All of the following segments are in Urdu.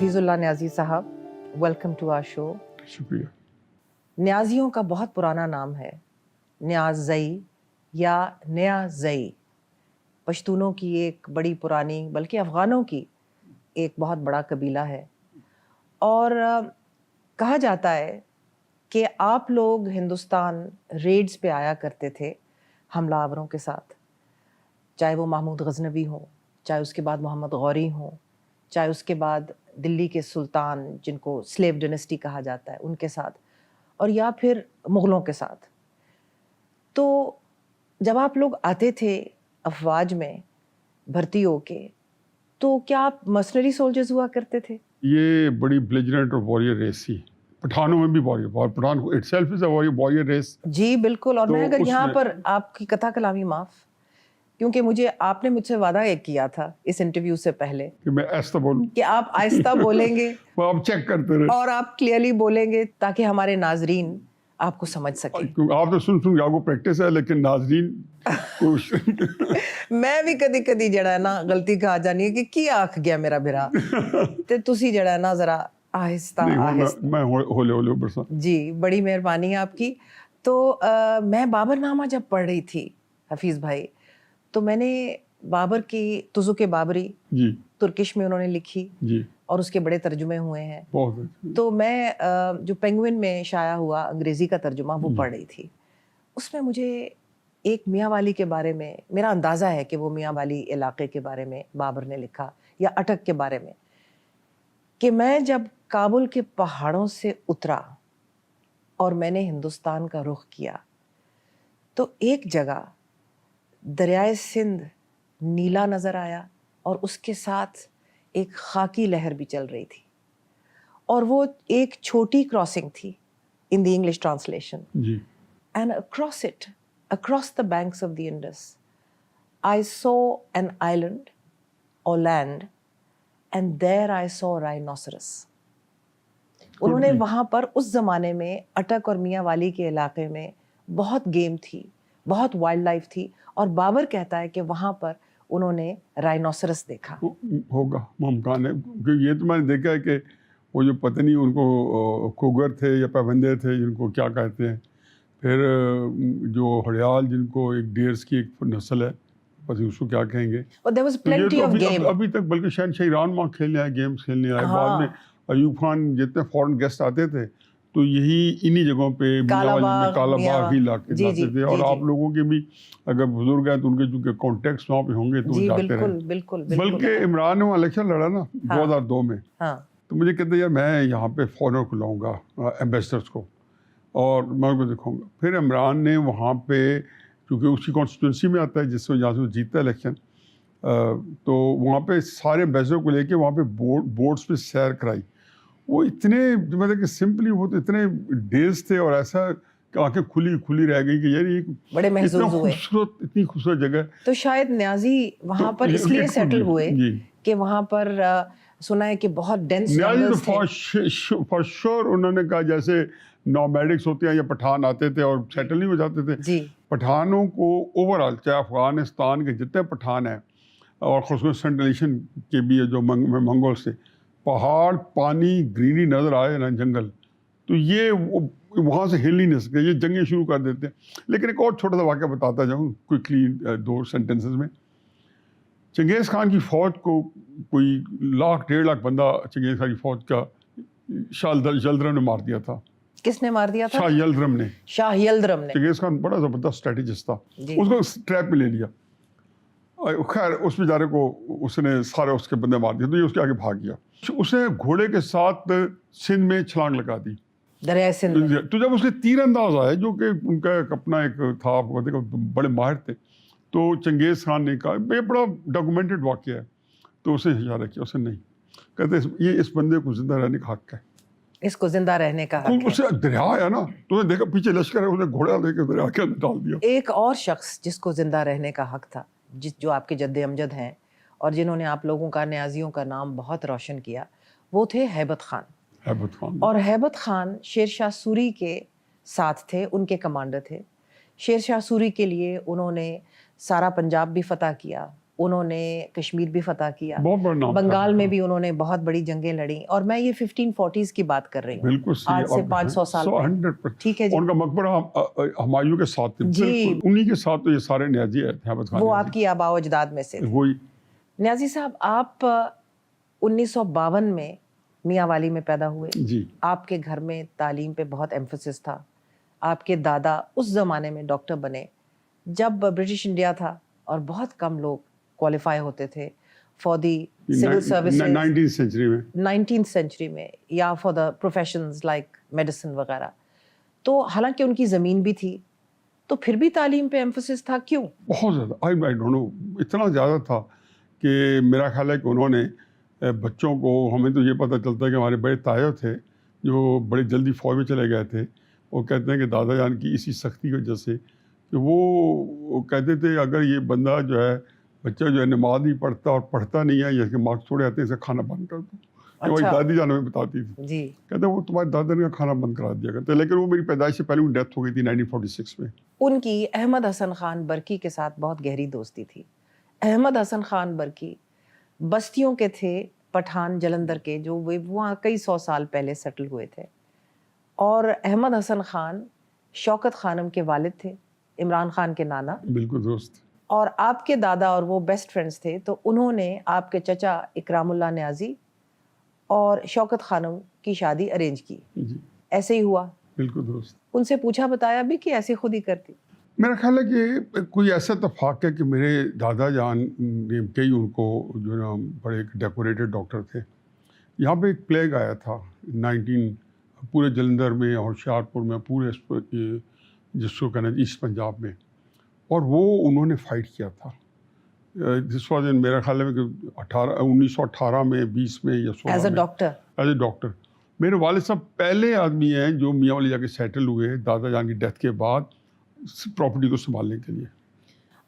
حفیظ اللہ نیازی صاحب، ویلکم ٹو آور شو. شکریہ. نیازیوں کا بہت پرانا نام ہے، نیاز زئی یا نیا زئی. پشتونوں کی ایک بڑی پرانی، بلکہ افغانوں کی ایک بہت بڑا قبیلہ ہے. اور کہا جاتا ہے کہ آپ لوگ ہندوستان ریڈز پہ آیا کرتے تھے حملہ آوروں کے ساتھ، چاہے وہ محمود غزنوی ہوں، چاہے اس کے بعد محمد غوری ہوں، چاہے اس کے بعد دلی کے سلطان جن کو سلیو ڈینسٹی کہا جاتا ہے ان کے ساتھ، اور یا پھر مغلوں کے ساتھ. تو جب آپ لوگ آتے تھے افواج میں بھرتی ہو کے، تو کیا آپ مرسنری سولجرز ہوا کرتے تھے؟ یہ بڑی بلیجرنٹ اور واریر ریس تھی. پٹھانوں میں بھی warrior, Pathan itself is a warrior race. جی بالکل. اور میں اگر یہاں پر آپ کی قطع کلامی معاف، کیونکہ آپ نے مجھ سے وعدہ ایک کیا تھا اس انٹرویو سے پہلے کہ میں آہستہ بولوں، کہ آپ آہستہ بولیں گے وہ آپ چیک کرتے رہے اور آپ کلیئرلی بولیں گے تاکہ ہمارے ناظرین آپ کو سمجھ سکیں. آپ تو سن کے آپ کو پریکٹس ہے، لیکن ناظرین میں بھی کدی کدی جڑا ہے نا غلطی کہا جانی ہے کہ کی آکھ گیا میرا بھرا تے تسی جڑا ہے نا ذرا آہستہ آہستہ. میں ہولے برسا. جی بڑی مہربانی ہے آپ کی. تو میں بابر نامہ جب پڑھ رہی تھی حفیظ بھائی، تو میں نے بابر کی تزک بابری جی ترکش میں انہوں نے لکھی جی، اور اس کے بڑے ترجمے ہوئے ہیں. بہت. تو میں جو پینگوئن میں شائع ہوا انگریزی کا ترجمہ وہ پڑھ رہی تھی. اس میں مجھے ایک میاں والی کے بارے میں، میرا اندازہ ہے کہ وہ میاں والی علاقے کے بارے میں بابر نے لکھا، یا اٹک کے بارے میں، کہ میں جب کابل کے پہاڑوں سے اترا اور میں نے ہندوستان کا رخ کیا تو ایک جگہ دریائے سندھ نیلا نظر آیا اور اس کے ساتھ ایک خاکی لہر بھی چل رہی تھی، اور وہ ایک چھوٹی کراسنگ تھی ان دی انگلش ٹرانسلیشن. جی. And across the banks of the Indus, I saw an island or land, and there I saw rhinoceros. انہوں نے وہاں پر اس زمانے میں اٹک اور میاں والی کے علاقے میں بہت گیم تھی، بہت وائلڈ لائف تھی، اور بابر کہتا ہے کہ وہاں پر انہوں نے رائنوسرس دیکھا. ہوگا ممکن ہے، کیونکہ یہ تو میں نے دیکھا ہے کہ وہ جو پتہ نہیں ان کو کوگر تھے یا پابندے تھے جن کو کیا کہتے ہیں، پھر جو ہڑیال جن کو ایک ڈیرس کی ایک نسل ہے، پتہ اس کو کیا کہیں گے. ابھی تک بلکہ شہنشاہ ایران وہاں کھیلنے آئے، گیمس کھیلنے آئے. بعد میں ایوب خان جتنے فورن گیسٹ آتے تھے تو یہی انہی جگہوں پہ کالا باغ ہی لاتے تھے. اور آپ لوگوں کے بھی اگر بزرگ ہیں تو ان کے چونکہ کانٹیکٹس وہاں پہ ہوں گے تو جاتے رہے. بلکہ عمران نے الیکشن لڑا نا 2002 میں، تو مجھے کہتے ہیں یار میں یہاں پہ فورنر کو لاؤں گا، ایمبیسڈرس کو، اور میں ان کو دکھاؤں گا. پھر عمران نے وہاں پہ کیونکہ اس کی کانسٹیٹوئنسی میں آتا ہے جس سے جہاں سے وہ جیتتا ہے الیکشن، تو وہاں پہ سارے ایمبیسڈر کو لے کے وہاں پہ بورڈس پہ سیر کرائی. وہ اتنے مطلب کہ سمپلی وہ تو اتنے ڈیز تھے اور ایسا کہ آنکھیں کھلی رہ گئی کہ یار یہ بڑے محظوظ ہوئے، اتنی خوبصورت جگہ. تو شاید نیازی وہاں پر اس لیے سیٹل ہوئے کہ وہاں پر سنا ہے کہ بہت ڈینس جنگلز تھے. فار شور انہوں نے کہا جیسے نومیڈکس ہوتے ہیں یا پٹھان آتے تھے اور سیٹل نہیں ہو جاتے تھے. جی پٹھانوں کو اوور آل چاہے افغانستان کے جتنے پٹھان ہیں اور خصوصاً سینٹرل ایشین کے بھی جو منگول سے پہاڑ، پانی، گرینری نظر آئے نا، جنگل، تو یہ وہاں سے ہل ہی نہیں سکتے، یہ جنگیں شروع کر دیتے ہیں. لیکن ایک اور چھوٹا سا واقعہ بتاتا جاؤں کوئکلی 2 سینٹنسز میں. چنگیز خان کی فوج کو کوئی 1.5 لاکھ بندہ چنگیز خان کی فوج کا شاہ یلدرم نے مار دیا تھا. کس نے مار دیا تھا؟ شاہ یلدرم نے. چنگیز خان بڑا زبردست اسٹریٹجسٹ تھا، اس کو ٹریپ میں لے لیا. خیر اس بیچارے کو اس نے سارے اس کے بندے مار دیے تو یہ اس کے آگے بھاگ گیا. اس نے گھوڑے کے ساتھ سندھ میں چھلانگ لگا دی، دریائے سندھ میں. تو جب اس کے تیر انداز آئے جو کہ ان کا اپنا ایک تھا، آپ کو پتہ بڑے ماہر تھے، تو چنگیز خان نے کہا یہ بڑا ڈاکومنٹڈ واقعہ ہے، تو اسے اشارہ کیا، اسے نہیں کہتے یہ اس بندے کو زندہ رہنے کا حق ہے، اس کو زندہ رہنے کا حق ہے. اسے دریا آیا نا تو اس نے دیکھا پیچھے لشکر ہے، اس نے گھوڑا لے کے دریا کے اندر ڈال دیا. ایک اور شخص جس کو زندہ رہنے کا حق تھا، جو آپ کے جد امجد ہیں اور جنہوں نے آپ لوگوں کا، نیازیوں کا نام بہت روشن کیا، وہ تھے ہیبت خان. اور ہیبت خان شیر شاہ سوری کے ساتھ تھے، ان کے کمانڈر تھے. شیر شاہ سوری کے لیے انہوں نے سارا پنجاب بھی فتح کیا، انہوں نے کشمیر بھی فتح کیا, بہت بڑا نام تھا. بنگال میں بھی انہوں نے بہت بڑی جنگیں لڑیں, اور میں یہ 1540s کی بات کر رہی ہوں, بالکل آج سے 500 سال پہلے. ٹھیک ہے جی. ان کا مقبرہ ہمایوں کے ساتھ تھا, جی, انہی کے ساتھ تو یہ سارے نیازی آئے تھے. وہ آپ کی آباء و اجداد میں سے. وہی نیازی صاحب, آپ 1952 میں میاں والی میں پیدا ہوئے. جی. آپ کے گھر میں تعلیم پہ بہت ایمفسس تھا. آپ کے دادا اس زمانے میں ڈاکٹر بنے جب برٹش انڈیا تھا, اور بہت کم لوگ کوالیفائی ہوتے تھے for the civil services 19th century میں, یا for the professions like medicine وغیرہ. تو حالانکہ ان کی زمین بھی تھی, تو پھر بھی تعلیم پہ ایمفسس تھا, کیوں؟ بہت زیادہ, آئی ڈونٹ نو, اتنا زیادہ تھا کہ میرا خیال ہے کہ انہوں نے بچوں کو, ہمیں تو یہ پتہ چلتا ہے کہ ہمارے بڑے تایا تھے جو بڑی جلدی فوج میں چلے گئے تھے, وہ کہتے ہیں کہ دادا جان کی اسی سختی کی وجہ سے کہ وہ کہتے تھے اگر یہ بندہ جو ہے, بچہ جو ہے نماز نہیں پڑھتا اور پڑھتا نہیں ہے, یا اس کے مارکس تھوڑے آتے ہیں, اسے کھانا بند کر دو. ہماری دادی جان ہمیں بتاتی تھی جی, کہتے ہیں وہ تمہارے دادا نے کھانا بند کرا دیا کرتے, لیکن وہ میری پیدائش سے پہلے ان ڈیتھ ہو گئی تھی 1946 میں. ان کی احمد حسن خان برکی کے ساتھ بہت گہری دوستی تھی. احمد حسن خان برکی بستیوں کے تھے, پٹھان جلندر کے, جو وہاں کئی 100 سال پہلے سیٹل ہوئے تھے. اور احمد حسن خان شوکت خانم کے والد تھے, عمران خان کے نانا. بالکل درست. اور آپ کے دادا اور وہ بیسٹ فرینڈس تھے, تو انہوں نے آپ کے چچا اکرام اللہ نیازی اور شوکت خانم کی شادی ارینج کی. جی ایسے ہی ہوا. بالکل درست. ان سے پوچھا بتایا بھی کہ ایسے خود ہی کرتی؟ میرا خیال ہے کہ کوئی ایسا اتفاق ہے کہ میرے دادا جان نے کئی, ان کو جو ہے نا بڑے ایک ڈیکوریٹڈ ڈاکٹر تھے. یہاں پہ ایک پلیگ آیا تھا 19 پورے جلندر میں اور ہوشیارپور میں, پورے جس کو کہنا ایسٹ پنجاب میں, اور وہ انہوں نے فائٹ کیا تھا. جس وجہ میرا خیال ہے کہ 1918 میں 20 میں یا 16 as a doctor. As a doctor. میرے والد صاحب پہلے آدمی ہیں جو میاں والی جا کے سیٹل ہوئے دادا جان کی ڈیتھ کے بعد پراپرٹی کو سنبھالنے کے لیے.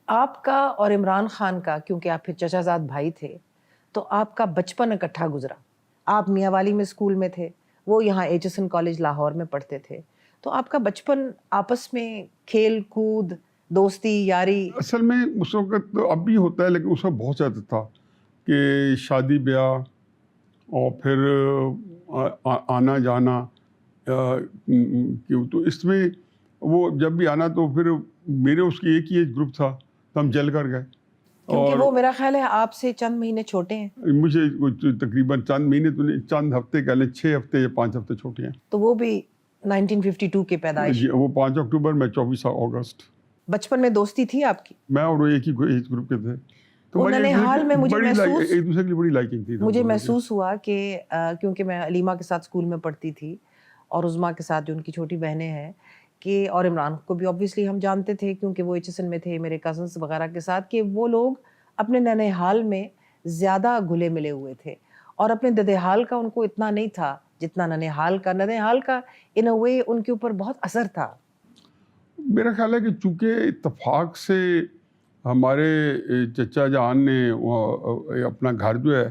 آپ کا اور عمران خان کا, کیونکہ آپ پھر چچا زاد بھائی تھے, تو آپ کا بچپن اکٹھا گزرا. آپ میاں والی میں اسکول میں تھے, وہ یہاں H S N college Lahore میں پڑھتے تھے, تو آپ کا بچپن آپس میں کھیل کود, دوستی یاری. اصل میں اس وقت اب بھی ہوتا ہے, لیکن اس وقت بہت زیادہ تھا کہ شادی بیاہ اور پھر آنا جانا, تو اس میں وہ جب بھی آنا تو پھر میرے اس کی ایک ہی ایج گروپ تھا, تو ہم جل کر گئے. کیونکہ وہ میرا خیال ہے آپ سے چند مہینے چھوٹے ہیں. مجھے تقریباً چند مہینے تو نہیں, چند ہفتے کہہ لیں, 6 ہفتے یا 5 ہفتے چھوٹے ہیں. تو وہ بھی 1952 کے پیدائش. جی, وہ 5 اکتوبر, میں 24 اگست. بچپن میں دوستی تھی آپ کی؟ میں اور وہ ایک ہی ایج گروپ کے تھے, تو ننہال میں مجھے محسوس, ایک دوسرے کے لیے بڑی لائکنگ تھی. مجھے محسوس ہوا کہ کیونکہ میں علیمہ کے ساتھ اسکول میں پڑھتی تھی, اور عظمیٰ کے ساتھ جو ان کی چھوٹی بہنیں ہیں, کہ اور عمران کو بھی آبویسلی ہم جانتے تھے کیونکہ وہ ایچ ایس این میں تھے, میرے کزنس وغیرہ کے ساتھ, کہ وہ لوگ اپنے ننہال میں زیادہ گھلے ملے ہوئے تھے, اور اپنے ددھیال کا ان کو اتنا نہیں تھا جتنا ننہال کا. ننہال کا ان اے وے ان کے اوپر بہت اثر تھا. میرا خیال ہے کہ چونکہ اتفاق سے ہمارے چچا جان نے اپنا گھر جو ہے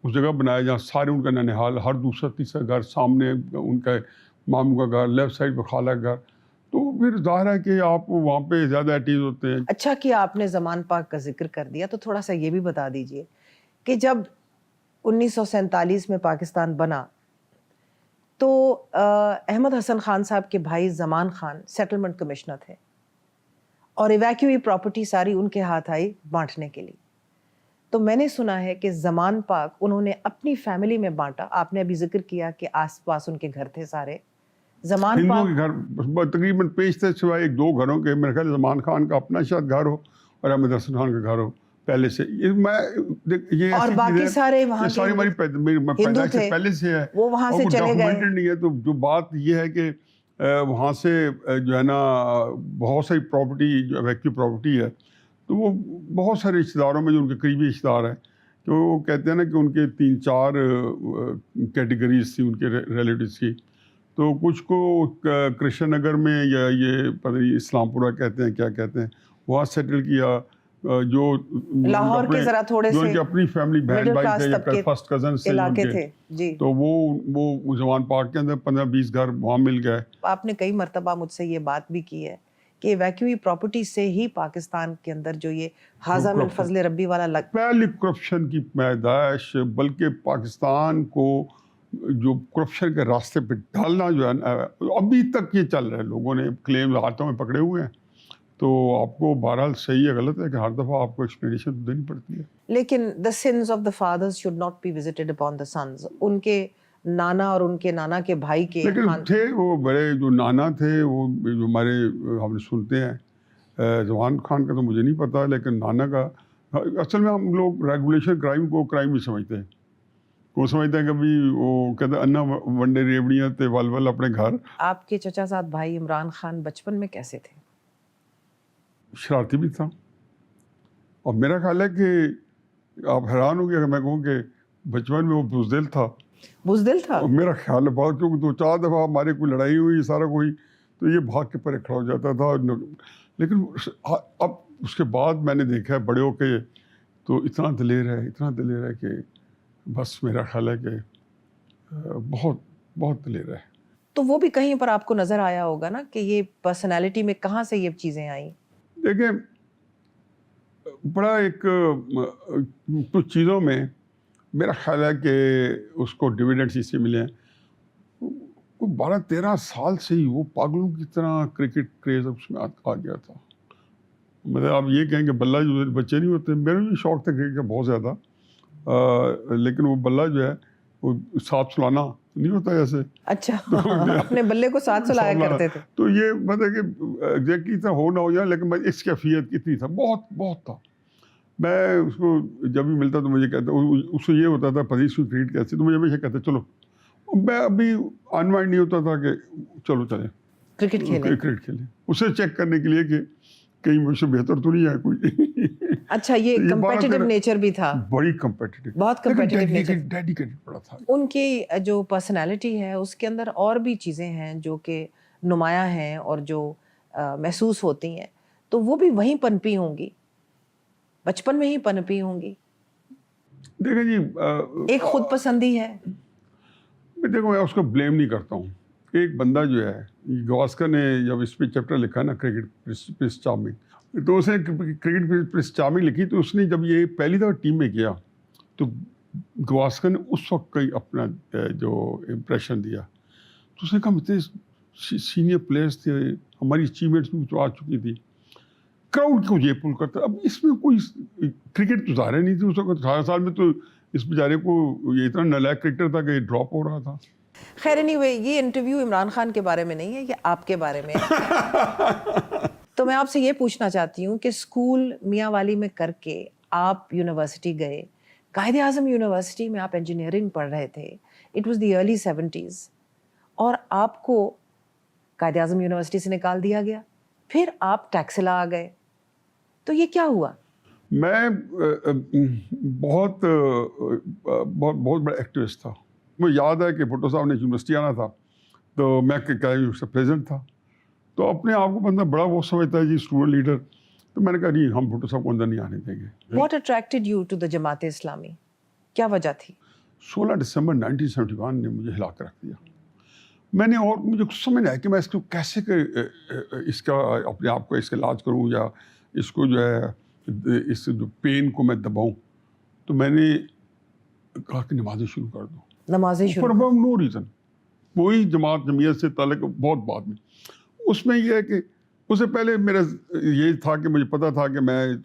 اس جگہ بنایا جہاں سارے ان کا ننہال, ہر دوسرا تیسرا گھر, سامنے ان کا ماموں کا گھر, لیفٹ سائڈ پہ خالہ کا گھر, تو پھر ظاہر ہے کہ آپ وہاں پہ زیادہ ایٹیز ہوتے ہیں. اچھا کیا آپ نے زمان پاک کا ذکر کر دیا, تو تھوڑا سا یہ بھی بتا دیجئے کہ جب 1947 میں پاکستان بنا تو احمد حسن خان صاحب کے بھائی زمان خان سیٹلمنٹ کمشنر تھے, اور ایویکیوئی پراپرٹی ساری ان کے ہاتھ آئی بانٹنے کے لیے. تو میں نے سنا ہے کہ زمان پاک انہوں نے اپنی فیملی میں بانٹا. آپ نے ابھی ذکر کیا کہ آس پاس ان کے گھر تھے سارے, زمان پاک کے گھر تقریباً پیش تھے سوائے 1-2 گھروں کے. میرے خیال زمان خان کا اپنا شاید گھر ہو اور احمد حسن خان کا گھر ہو پہلے سے. یہ اور باقی سارے وہاں ساری ہماری پیدائش سے پہلے سے ہے, وہ وہاں سے چلے گئے نہیں ہے. تو جو بات یہ ہے کہ وہاں سے جو ہے نا بہت ساری پراپرٹی جو ایویکیو پراپرٹی ہے, تو وہ بہت سارے رشتہ داروں میں جو ان کے قریبی رشتہ دار ہیں, کہ وہ کہتے ہیں نا کہ ان کے 3-4 کیٹیگریز تھی ان کے ریلیٹیوز کی. تو کچھ کو کرشن نگر میں یا یہ پتہ نہیں اسلام پورہ کہتے ہیں کیا کہتے ہیں, وہاں سیٹل کیا. جو لاہور کے ذرا تھوڑے سے جو ان کی اپنی فیملی بہن بھائی تھے یا فرسٹ کزن سے علاقے تھے جی, تو وہ زمان پاک کے اندر 15-20 گھر وہاں مل گئے. آپ نے کئی مرتبہ مجھ سے یہ بات بھی کی ہے کہ ایویکیوئی پراپرٹی سے ہی پاکستان کے اندر جو یہ حاضہ من فضل ربی والا پہلی کرپشن کی پیدائش، بلکہ پاکستان کو جو کرپشن کے راستے پہ ڈالنا جو ہے ابھی تک یہ چل رہا ہے، لوگوں نے کلیم ہاتھوں میں پکڑے ہوئے ہیں. تو آپ کو بہرحال صحیح ہے غلط ہے کہ ہر دفعہ آپ کو ایکسپلینیشن دینی پڑتی ہے. لیکن the sins of the fathers should not be visited upon the sons. ان کے نانا اور ان کے نانا کے بھائی کے لیکن تھے وہ بڑے جو نانا تھے، وہ جو ہمارے ہم سنتے ہیں، زمان خان کا تو مجھے نہیں پتا، لیکن نانا کا اصل میں ہم لوگ ریگولیشن کرائم کو کرائم ہی سمجھتے ہیں. وہ سمجھتے ہیں کبھی وہ کہتے ہیں انا ونڈے ریوڑیاں تے ول ول اپنے گھر. آپ کے چچا زاد بھائی عمران خان بچپن میں کیسے تھے؟ شرارتی بھی تھا، اور میرا خیال ہے کہ آپ حیران ہوں گے اگر میں کہوں کہ بچپن میں وہ بزدل تھا. بزدل تھا؟ اور میرا خیال ہے بہت، کیونکہ 2-4 دفعہ ہمارے کوئی لڑائی ہوئی سارا کوئی تو یہ بھاگ کے پرے کھڑا ہو جاتا تھا. لیکن اب اس کے بعد میں نے دیکھا ہے بڑے ہو کے تو اتنا دلیر ہے کہ بس میرا خیال ہے کہ بہت بہت دلیر ہے. تو وہ بھی کہیں پر آپ کو نظر آیا ہوگا نا کہ یہ پرسنالٹی میں کہاں سے یہ چیزیں آئیں؟ دیکھیں بڑا ایک کچھ چیزوں میں میرا خیال ہے کہ اس کو ڈویڈنڈس اس سے ملے ہیں. 12-13 سال سے ہی وہ پاگلوں کی طرح کرکٹ کریز اس میں آ گیا تھا. مطلب آپ یہ کہیں کہ بلہ جو بچے نہیں ہوتے، میرا بھی شوق تھا کرکٹ کا بہت زیادہ، لیکن وہ بلہ جو ہے وہ ساتھ سلانا نہیں ہوتا جیسے. اچھا، اپنے بلے کو ساتھ سلایا کرتے تھے. تو یہ مطلب کہ ایگزیکٹلی طرح ہو نہ ہو جائے، لیکن اس کیفیت اتنی تھا، بہت تھا. میں اس کو جب بھی ملتا تو مجھے کہتا، اس سے یہ ہوتا تھا پریش کو کرکٹ کیسے، تو مجھے ہمیشہ کہتے چلو. میں ابھی ان مائنڈ نہیں ہوتا تھا کہ چلو چلیں کرکٹ کھیلیں، اسے چیک کرنے کے لیے کہ کہیں مجھ سے بہتر تو نہیں ہے کوئی. اچھا، یہ کمپیٹیٹو نیچر بھی تھا، بڑی کمپیٹیٹو، بہت کمپیٹیٹو نیچر، ڈیڈیکیٹڈ بڑا تھا. ان کی جو پرسنالٹی ہے اس کے اندر اور بھی چیزیں ہیں جو کہ نمایاں ہیں اور جو محسوس ہوتی ہیں، تو وہ بھی وہیں پنپی ہوں گی، بچپن میں ہی پنپی ہوں گی. دیکھیں جی، ایک خود پسندی ہے. دیکھو میں اس کو بلیم نہیں کرتا ہوں. ایک بندہ جو ہے، گواسکر نے جب اس پہ چیپٹر لکھا نا کرکٹ پرنس چارمنگ، تو اس نے کرکٹ پرنس چارمنگ لکھی، تو اس نے جب یہ پہلی دفعہ ٹیم میں کیا تو گواسکر نے اس وقت کئی اپنا جو امپریشن دیا، تو اس نے کہا اتنے سینئر پلیئرس تھے، ہماری اچیومنٹس بھی تو آ چکی تھی، کراؤڈ کو یہ پل کرتا. اب اس میں کوئی کرکٹ تو ظاہر نہیں تھی اس وقت. 18 سال میں تو اس بیچارے کو یہ اتنا نالائق کرکٹر تھا کہ ڈراپ ہو رہا تھا. خیر anyway، یہ انٹرویو عمران خان کے بارے میں نہیں ہے، یہ آپ کے بارے میں ہے. تو میں آپ سے یہ پوچھنا چاہتی ہوں کہ اسکول میاں والی میں کر کے آپ یونیورسٹی گئے، قائد اعظم یونیورسٹی میں آپ انجینئرنگ پڑھ رہے تھے، it was the early 70s، اور آپ کو قائد اعظم یونیورسٹی سے نکال دیا گیا، پھر آپ ٹیکسلا آ گئے، تو یہ کیا ہوا؟ میں بہت بڑا ایکٹیوسٹ تھا. مجھے یاد ہے کہ بھٹو صاحب نے یونیورسٹی آنا تھا تو میں پریزیڈنٹ تھا، تو اپنے آپ کو بندہ بڑا وہ سمجھتا ہے جی اسٹوڈنٹ لیڈر، تو میں نے کہا نہیں، ہم بھٹو صاحب کو اندر نہیں آنے دیں گے. What attracted you to the Jamaat Islami? کیا وجہ تھی؟ 16 دسمبر 1971 نے مجھے ہلا کے رکھ دیا. میں نے، اور مجھے سمجھ آیا کہ میں اس کو کیسے اس کا اپنے آپ کو اس کا علاج کروں، یا اس کو جو ہے اس جو پین کو میں دباؤں. تو میں نے کہا کہ نمازیں شروع کر دو. نمازیں شروع، نو ریزن، وہی جماعت سے تعلق بہت بعد میں. اس میں یہ ہے کہ اس سے پہلے میرا یہ تھا کہ مجھے پتا تھا کہ میں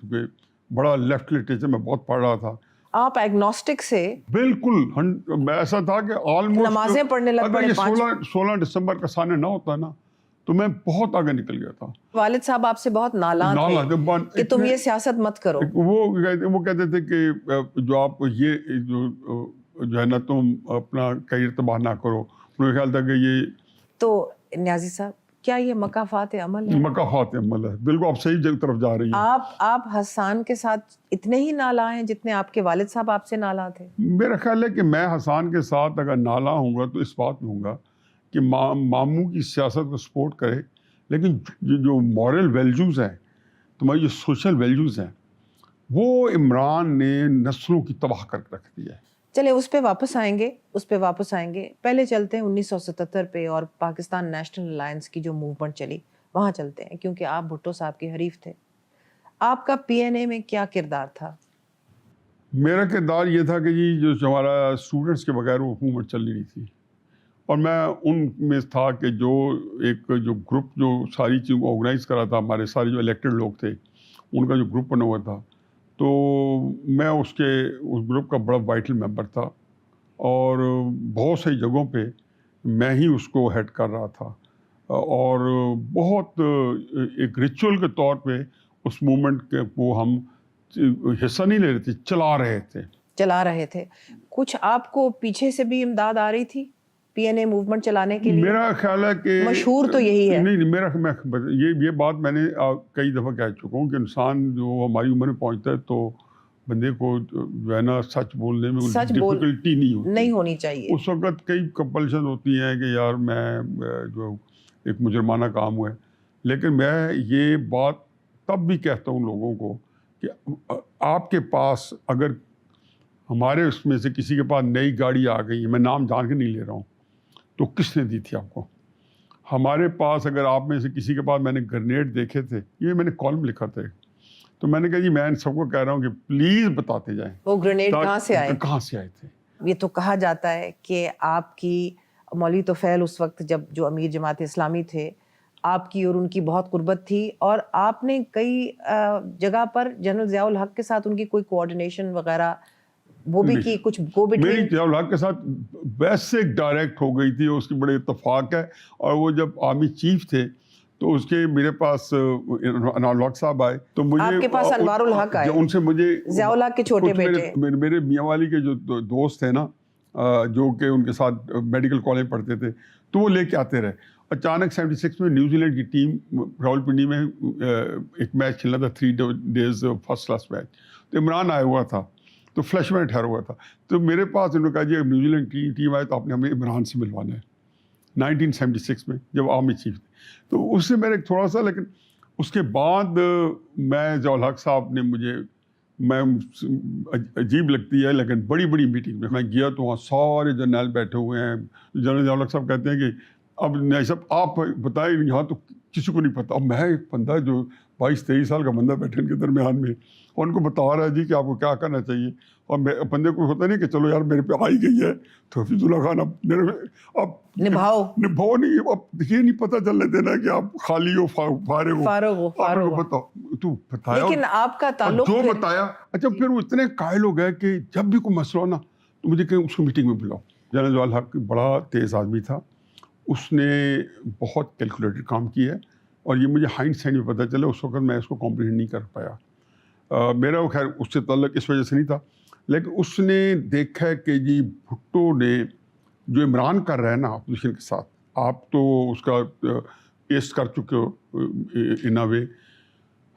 بڑا لیفٹ لٹریچر میں بہت پڑھ رہا تھا. آپ ایگنوسٹک سے بالکل ایسا تھا کہ آلموسٹ نمازیں پڑھنے لگ پڑے. 16 دسمبر کا سامنے نہ ہوتا نا تو میں بہت آگے نکل گیا تھا. والد صاحب آپ سے بہت نالاں تھے کہ تم یہ سیاست مت کرو. وہ کہتے تھے کہ جو آپ یہ جو ہے نا تم اپنا کیریئر تباہ نہ کرو. مجھے خیال تھا کہ یہ تو نیازی صاحب کیا یہ مکافات عمل ہے؟ مکافات عمل ہے، بالکل آپ صحیح طرف جا رہی ہیں. آپ حسان کے ساتھ اتنے ہی نالاں ہیں جتنے آپ کے والد صاحب آپ سے نالاں تھے؟ میرا خیال ہے کہ میں حسان کے ساتھ اگر نالاں ہوں گا تو اس بات میں ہوں گا کہ ماموں کی سیاست کو سپورٹ کرے، لیکن جو مورل ویلیوز ہیں، تمہاری جو سوشل ویلیوز ہیں، وہ عمران نے نسلوں کی تباہ کر رکھ دی ہے. چلے اس پہ واپس آئیں گے. پہلے چلتے ہیں 1977 پہ اور پاکستان نیشنل الائنس کی جو موومنٹ چلی وہاں چلتے ہیں کیونکہ آپ بھٹو صاحب کے حریف تھے. آپ کا پی این اے میں کیا کردار تھا؟ میرا کردار یہ تھا کہ جی جو ہمارا اسٹوڈنٹس کے بغیر وہ حکومت چل نہیں تھی، اور میں ان میں تھا کہ جو ایک جو گروپ جو ساری چیزوں کو آرگنائز کرا تھا، ہمارے سارے جو الیکٹڈ لوگ تھے ان کا جو گروپ بنا ہوا تھا، تو میں اس گروپ کا بڑا وائٹل ممبر تھا، اور بہت سی جگہوں پہ میں ہی اس کو ہیڈ کر رہا تھا، اور بہت ایک ریچول کے طور پہ اس موومنٹ کو ہم حصہ نہیں لے رہے تھے، چلا رہے تھے. کچھ آپ کو پیچھے سے بھی امداد آ رہی تھی پی این اے موومنٹ چلانے کے لیے؟ میرا خیال ہے کہ مشہور تو یہی ہے. نہیں، یہ بات میں نے کئی دفعہ کہہ چکا ہوں کہ انسان جو ہماری عمر میں پہنچتا ہے تو بندے کو جو ہے نا سچ بولنے میں ڈفیکلٹی نہیں ہونی چاہیے. اس وقت کئی کمپلشن ہوتی ہیں کہ یار میں جو ایک مجرمانہ کام ہوا ہے، لیکن میں یہ بات تب بھی کہتا ہوں لوگوں کو کہ آپ کے پاس اگر ہمارے اس میں سے کسی کے پاس نئی گاڑی آ گئی، میں نام جان کے نہیں لے رہا ہوں، تو کس نے دی تھی آپ کو؟ ہمارے پاس اگر آپ میں سے کسی کے پاس میں نے گرنیڈ دیکھے تھے، یہ میں نے کالم لکھا تھا، تو میں نے کہا جی میں ان سب کو کہہ رہا ہوں کہ پلیز بتاتے جائیں وہ گرنیڈ کہاں سے آئے تھے. یہ تو کہا جاتا ہے کہ آپ کی مولوی طفیل اس وقت جو امیر جماعت اسلامی تھے، آپ کی اور ان کی بہت قربت تھی، اور آپ نے کئی جگہ پر جنرل ضیاء الحق کے ساتھ ان کی کوئی کوآرڈینیشن وغیرہ وہ بھی کی، کچھ گو بٹوین. میری ضیاء الحق کے ساتھ بیسک ڈائریکٹ ہو گئی تھی، اس کی بڑے اتفاق ہے. اور وہ جب آرمی چیف تھے تو اس کے میرے پاس انوار الحق صاحب آئے، تو مجھے آپ کے پاس انوار الحق آئے، ان سے مجھے ضیاء الحق کے چھوٹے بیٹے میرے میاں والی کے جو دوست ہیں نا، جو کہ ان کے ساتھ میڈیکل کالج پڑھتے تھے، تو وہ لے کے آتے رہے. اچانک 76 میں نیوزی لینڈ کی ٹیم راولپنڈی میں ایک میچ کھیلنا تھا، 3 days فرسٹ کلاس میچ، تو عمران آیا ہوا تھا، تو فلیش میں ٹھہرا ہوا تھا، تو میرے پاس انہوں نے کہا جی نیوزی لینڈ کی ٹیم آئے تو آپ نے ہمیں عمران سے ملوانا ہے. 1976 میں جب آرمی چیف تھے، تو اس سے میرے تھوڑا سا، لیکن اس کے بعد میں ضیاء الحق صاحب نے میں عجیب لگتی ہے، لیکن بڑی بڑی میٹنگ میں گیا تو وہاں سارے جرنیل بیٹھے ہوئے ہیں. جنرل ضیاء الحق صاحب کہتے ہیں کہ اب نہیں صاحب آپ بتائیں، یہاں تو کسی کو نہیں پتا. اب میں ایک بندہ جو 22-23 سال کا بندہ بیٹھے ان کے درمیان میں، اور ان کو بتا رہا ہے جی کہ آپ کو کیا کرنا چاہیے، اور بندے کو ہوتا نہیں کہ چلو یار میرے پہ آئی گئی ہے تو حفیظ اللہ خان اب نبھاؤ نہیں، اب یہ نہیں پتہ چلنے دینا کہ آپ خالی ہو فارغ ہو بتاؤ تو بتایا. لیکن آپ کا تعلق جو بتایا، اچھا پھر وہ اتنے قائل ہو گئے کہ جب بھی کوئی مسئلہ ہو نا تو مجھے کہیں اس کو میٹنگ میں بلاؤ. جنرل ضیاء الحق بڑا تیز آدمی تھا، اس نے بہت کیلکولیٹڈ کام کیا ہے، اور یہ مجھے ہائنڈ سائڈ میں پتہ چلا، اس وقت میں اس کو کمپریہینڈ نہیں کر پایا. میرا خیر اس سے تعلق اس وجہ سے نہیں تھا، لیکن اس نے دیکھا کہ جی بھٹو نے جو عمران کر رہا ہے نا اپوزیشن کے ساتھ، آپ تو اس کا ٹیسٹ کر چکے ہو ان اے وے.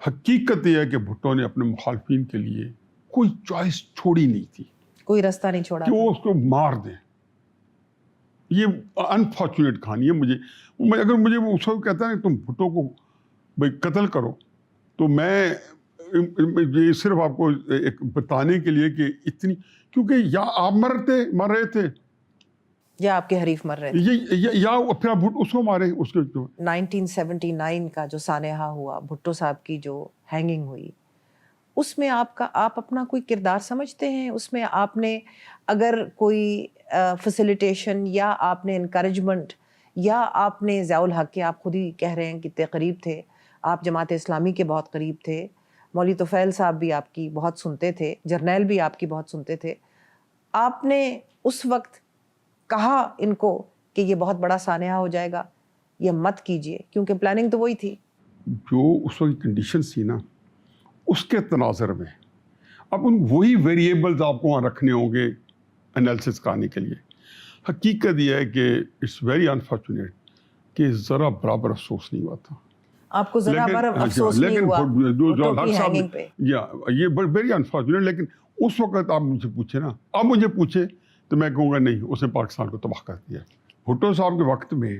حقیقت یہ ہے کہ بھٹو نے اپنے مخالفین کے لیے کوئی چوائس چھوڑی نہیں تھی، کوئی رستہ نہیں چھوڑا کہ وہ اس کو مار دیں. یہ انفارچونیٹ کہانی ہے. اگر مجھے اس وقت کہتا ہے کہ تم بھٹو کو بھائی قتل کرو، تو میں یہ صرف آپ کو ایک بتانے کے لیے کہ اتنی، کیونکہ یا آپ مر رہے تھے یا آپ کے حریف مر رہے تھے، یا پھر آپ اس کو مارے. اس کے 1979 کا جو سانحہ ہوا، بھٹو صاحب کی جو ہینگنگ ہوئی، اس میں آپ اپنا کوئی کردار سمجھتے ہیں؟ اس میں آپ نے اگر کوئی فیسیلیٹیشن یا آپ نے انکریجمنٹ یا آپ نے ضیاء الحق کے، آپ خود ہی کہہ رہے ہیں کتنے قریب تھے آپ، جماعت اسلامی کے بہت قریب تھے، مولوی طفیل صاحب بھی آپ کی بہت سنتے تھے، جرنیل بھی آپ کی بہت سنتے تھے، آپ نے اس وقت کہا ان کو کہ یہ بہت بڑا سانحہ ہو جائے گا، یہ مت کیجئے، کیونکہ پلاننگ تو وہی تھی. جو اس وقت کنڈیشنز تھی نا، اس کے تناظر میں اب ان وہی ویریبلز آپ کو وہاں رکھنے ہوں گے انالیسس کرنے کے لیے. حقیقت یہ ہے کہ اٹس ویری انفارچونیٹ کہ ذرا برابر افسوس نہیں ہوا تھا. آپ کو ذرا برابر افسوس نہیں ہوا بھٹو کی ہینگنگ پہ؟ یہ ویری انفارچونیٹ. لیکن اس وقت آپ مجھے پوچھے نا، اب مجھے پوچھے تو میں کہوں گا نہیں، اس نے پاکستان کو تباہ کر دیا. بھٹو صاحب کے وقت میں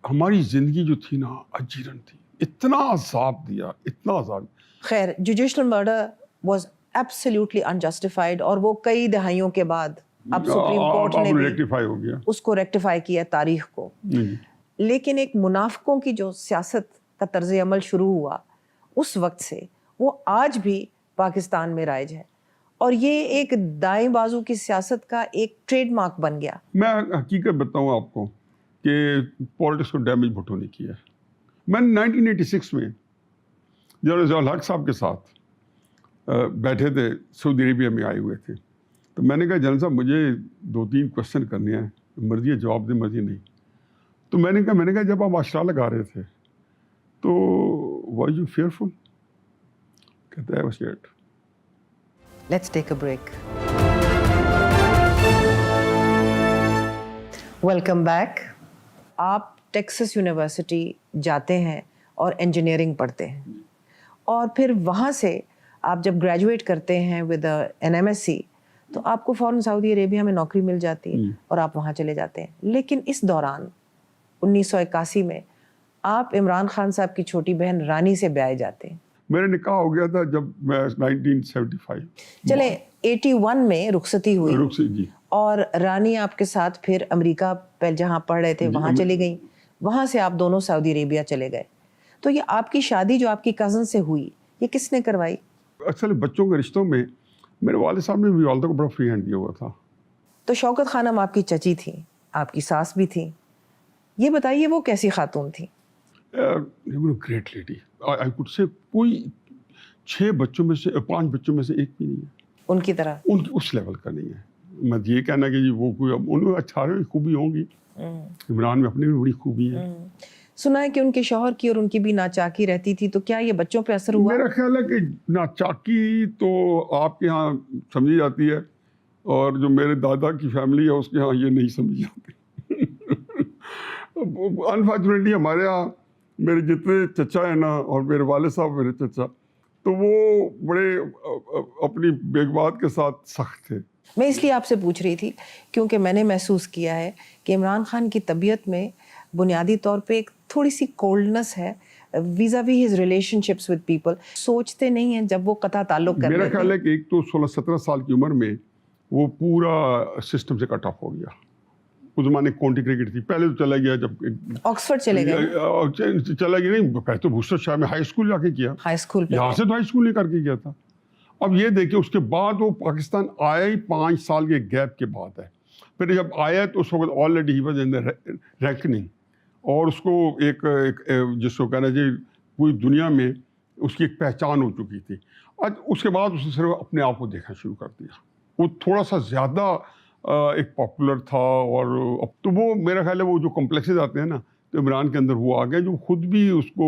ہماری زندگی جو تھی نا اجیرن تھی، اتنا عذاب دیا، اتنا عذاب. خیر، judicial murder was absolutely unjustified, اور وہ کئی دہائیوں کے بعد اب سپریم کورٹ نے بھی ریکٹیفائی ہو گیا، اس کو ریکٹیفائی کیا تاریخ کو. لیکن ایک منافقوں کی جو سیاست کا طرز عمل شروع ہوا اس وقت سے وہ آج بھی پاکستان میں رائج ہے، اور یہ ایک دائیں بازو کی سیاست کا ایک ٹریڈ مارک بن گیا۔ میں حقیقت بتاؤں آپ کو کہ پالیٹکس کو ڈیمیج بھٹو نے کیا ہے۔ میں 1986 میں جنرل ضیاء الحق صاحب کے ساتھ بیٹھے تھے، سعودی عربیہ میں آئے ہوئے تھے، تو میں نے کہا جنرل صاحب مجھے 2-3 کوشچن کرنے ہیں، مرضی ہے جواب دیں مرضی نہیں۔ تو میں نے کہا جب آپ اشرا لگا رہے تھے تو واز یو فیئرفل؟ کہتا ہے بس yet. Let's take a break. Welcome back. آپ ٹیکساس یونیورسٹی جاتے ہیں اور انجینئرنگ پڑھتے ہیں، اور پھر وہاں سے آپ جب گریجویٹ کرتے ہیں with N M S C تو آپ کو فوراً سعودی عربیہ میں نوکری مل جاتی ہے اور آپ وہاں چلے جاتے ہیں۔ لیکن اس دوران 1981 میں آپ عمران خان صاحب کی چھوٹی بہن رانی سے بیائے جاتے ہیں۔ میرا نکاح ہو گیا تھا جب میں 1975 چلے 81 میں رخصتی ہوئی جی، اور رانی آپ کے ساتھ پھر امریکہ پہ جہاں پڑھ رہے تھے وہاں چلی گئیں، وہاں سے آپ دونوں سعودی عربیہ چلے گئے۔ تو یہ آپ کی شادی جو آپ کی کزن سے ہوئی یہ کس نے کروائی؟ اصل بچوں کے رشتوں میں میرے والد صاحب نے بھی والدہ کو بڑا فری ہینڈ دیا ہوا تھا۔ تو شوکت خانم آپ کی چچی تھیں، آپ کی ساس بھی تھیں، یہ بتائیے وہ کیسی خاتون تھیں؟ گریٹ لیڈی، آئی کوڈ سے کوئی 5 بچوں میں سے ایک بھی نہیں ہے ان کی طرح، ان کی اس لیول کا نہیں ہے۔ میں یہ کہنا کہ جی وہ کوئی ان میں 18 خوبی ہوں گی، عمران میں اپنی بھی بڑی خوبی ہے۔ سنا ہے کہ ان کے شوہر کی اور ان کی بھی ناچاکی رہتی تھی، تو کیا یہ بچوں پہ اثر ہوا؟ میرا خیال ہے کہ ناچاکی تو آپ کے ہاں سمجھی جاتی ہے، اور جو میرے دادا کی فیملی ہے اس کے ہاں یہ نہیں سمجھی جاتی۔ انفارچونیٹلی ہمارے ہاں میرے جتنے چچا ہیں نا، اور میرے والد صاحب میرے چچا، تو وہ بڑے اپنی بیگ بات کے ساتھ سخت تھے۔ میں اس لیے آپ سے پوچھ رہی تھی کیونکہ میں نے محسوس کیا ہے کہ عمران خان کی طبیعت میں بنیادی طور پہ ایک تھوڑی سی کولڈنس ہے vis-a-vis his relationships with people, سوچتے نہیں ہیں جب وہ قطع تعلق کر لیتے ہیں۔ میرا خیال ہے کہ ایک تو 16-17 سال کی عمر میں وہ پورا سسٹم سے کٹ آف ہو گیا۔ اس زمانے کاؤنٹی کرکٹ تھی، پہلے تو چلا گیا جب آکسفورڈ چلے گئے، چلا گیا نہیں، پہلے تو بوسٹر شاہ میں ہائی اسکول جا کے کیا، ہائی اسکول پہ، یہاں سے تو ہائی اسکول نہیں کر کے گیا تھا۔ اب یہ دیکھیں اس کے بعد وہ پاکستان آیا ہی 5 سال کے گیپ کے بعد ہے۔ پھر جب آیا تو اس وقت آلریڈی ہی واز ان دی ریکننگ، اور اس کو ایک جس کو کہنا چاہیے پوری دنیا میں اس کی ایک پہچان ہو چکی تھی۔ آج اس کے بعد اس نے صرف اپنے آپ کو دیکھنا شروع کر دیا، وہ تھوڑا سا زیادہ ایک پاپولر تھا، اور اب تو وہ میرا خیال ہے وہ جو کمپلیکسز آتے ہیں نا تو عمران کے اندر وہ آ گیا، جو خود بھی اس کو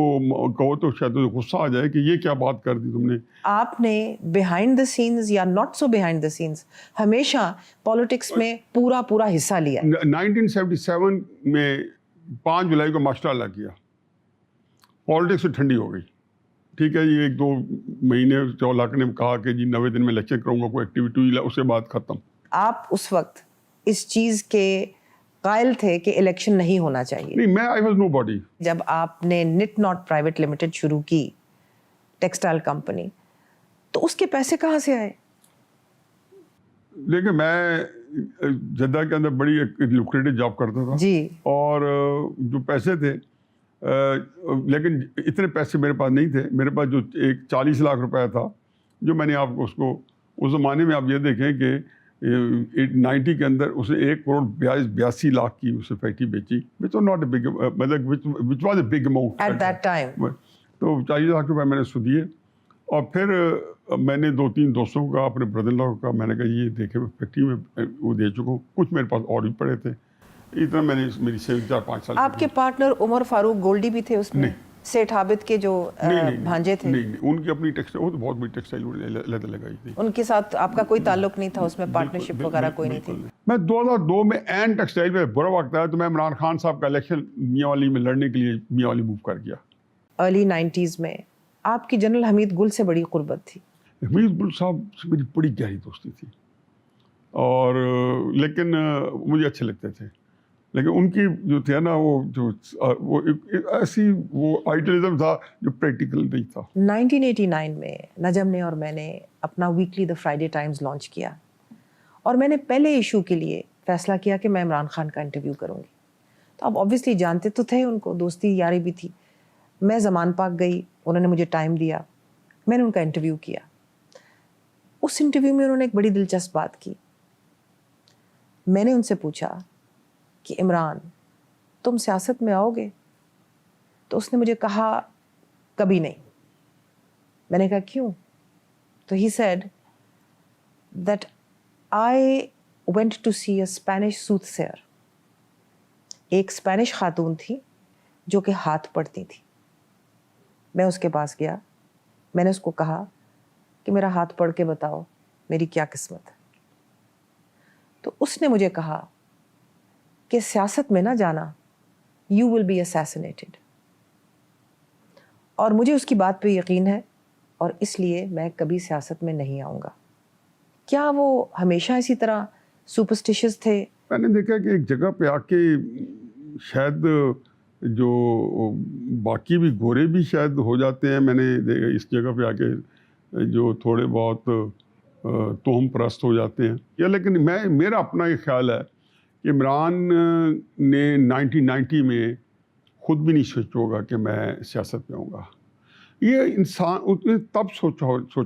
کہو تو شاید غصہ آ جائے کہ یہ کیا بات کر دی تم نے۔ آپ نے بیہائنڈ دا سینز یا not so behind the scenes ہمیشہ پالیٹکس میں پورا حصہ لیا۔ 1977 میں 5 جولائی کو ماشاء اللہ کیا، پالیٹکس سے ٹھنڈی ہو گئی، ٹھیک ہے جی، 1-2 مہینے چولاک نے کہا کہ جی 90 دن میں الیکشن کروں گا، کوئی ایکٹیویٹی ہوئی، اس کے بعد ختم۔ آپ اس وقت اس چیز کے قائل تھے کہ الیکشن نہیں ہونا چاہیے؟ نہیں، میں آئی واز نو باڈی۔ جب آپ نے نٹ ناٹ پرائیویٹ لمیٹڈ شروع کی ٹیکسٹائل کمپنی تو اس کے پیسے کہاں سے آئے؟ دیکھیں میں جدہ کے اندر بڑی ایک لوکریٹو جاب کرتا تھا جی، اور جو پیسے تھے لیکن اتنے پیسے میرے پاس نہیں تھے۔ میرے پاس جو ایک 40 لاکھ روپے تھا جو میں نے آپ کو اس کو اس زمانے میں آپ یہ دیکھیں کہ 90 کے اندر اسے 1.82 کروڑ کی اسے فیکٹری بیچی، which was not a big, مطلب which was a big amount at that time. تو 40 لاکھ روپے میں نے اس کو دیے، اور پھر میں نے 2-3 دوستوں کا، اپنے بردر ان لاء کا، میں نے کہا یہ دیکھے فیکٹری میں وہ دے چکا ہوں، کچھ میرے پاس اور بھی پڑے تھے، اتنا میں نے میری سیونگ 4-5 سال۔ آپ کے پارٹنر عمر فاروق گولڈی بھی تھے اس میں؟ سیٹھ عابد کے جو بھانجے تھے؟ نہیں، ان کی اپنی ٹیکسٹائل، وہ تو بہت بڑی ٹیکسٹائل لیدر لگائی تھی، ان کے ساتھ آپ کا کوئی تعلق نہیں تھا اس میں، پارٹنرشپ وغیرہ کوئی نہیں تھی؟ میں 2002 میں این ٹیکسٹائل میں برا وقت آیا تو میں عمران خان صاحب کا الیکشن میاں والی میں لڑنے کے لیے میاں والی موو کر گیا۔ ارلی 90s میں آپ کی جنرل حمید گل سے بڑی قربت تھی۔ حمید گل صاحب سے میری بڑی گہری دوستی تھی، اور لیکن مجھے اچھے لگتے تھے، لیکن ان کی جو تھا نا وہ ایسی وہ آئیڈیلزم تھا جو پریکٹیکل نہیں تھا۔ 1989 میں نجم نے اور میں نے اپنا ویکلی دا فرائیڈے ٹائمز لانچ کیا، اور میں نے پہلے ایشو کے لیے فیصلہ کیا کہ میں عمران خان کا انٹرویو کروں گی۔ تو آپ آبویسلی جانتے تو تھے ان کو, دوستی یاری بھی تھی. میں زمان پاک گئی, انہوں نے مجھے ٹائم دیا, میں نے ان کا انٹرویو کیا. اس انٹرویو میں انہوں نے ایک بڑی دلچسپ بات کی. میں نے ان سے پوچھا کہ عمران تم سیاست میں آؤ گے؟ تو اس نے مجھے کہا کبھی نہیں. میں نے کہا کیوں؟ تو he said that I went to see a Spanish soothsayer. ایک اسپینش خاتون تھی جو کہ ہاتھ پڑھتی تھی. میں اس کے پاس گیا, میں نے اس کو کہا کہ میرا ہاتھ پڑھ کے بتاؤ میری کیا قسمت ہے. تو اس نے مجھے کہا کہ سیاست میں نہ جانا, یو ول بی assassinated. اور مجھے اس کی بات پہ یقین ہے اور اس لیے میں کبھی سیاست میں نہیں آؤں گا. کیا وہ ہمیشہ اسی طرح سپرسٹیشس تھے؟ میں نے دیکھا کہ ایک جگہ پہ آ کے شاید جو باقی بھی گورے بھی شاید ہو جاتے ہیں, میں نے دیکھا اس جگہ پہ آ کے جو تھوڑے بہت توہم پرست ہو جاتے ہیں. یا لیکن میرا اپنا یہ خیال ہے کہ عمران نے 1990 میں خود بھی نہیں سوچا ہوگا کہ میں سیاست میں آؤں گا. یہ انسان اس نے تب سوچا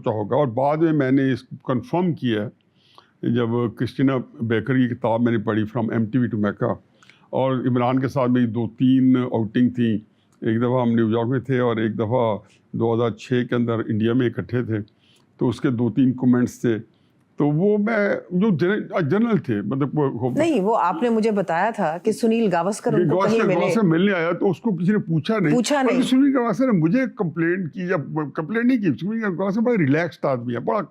ہوگا, اور بعد میں نے اس کنفرم کیا ہے جب کرسٹینا بیکر کی کتاب میں نے پڑھی فرام MTV ٹو میکا, اور عمران کے ساتھ میری 2-3 آؤٹنگ تھیں. ایک دفعہ ہم نیو یارک میں تھے اور ایک دفعہ 2006 کے اندر انڈیا میں اکٹھے تھے. تو اس کے 2-3 کومنٹس تھے, تو وہ میں جو جنرل تھے, مطلب نہیں, وہ آپ نے مجھے بتایا تھا کہ سنیل گاوسکر ان کو کہیں ملنے آیا تو اس کو کسی نے پوچھا نہیں. سنیل گاوسکر نے مجھے کمپلینٹ کی, یا کمپلینٹ نہیں کی, سنیل گاوسکر بڑا ریلیکسڈ آدمی ہے, بڑا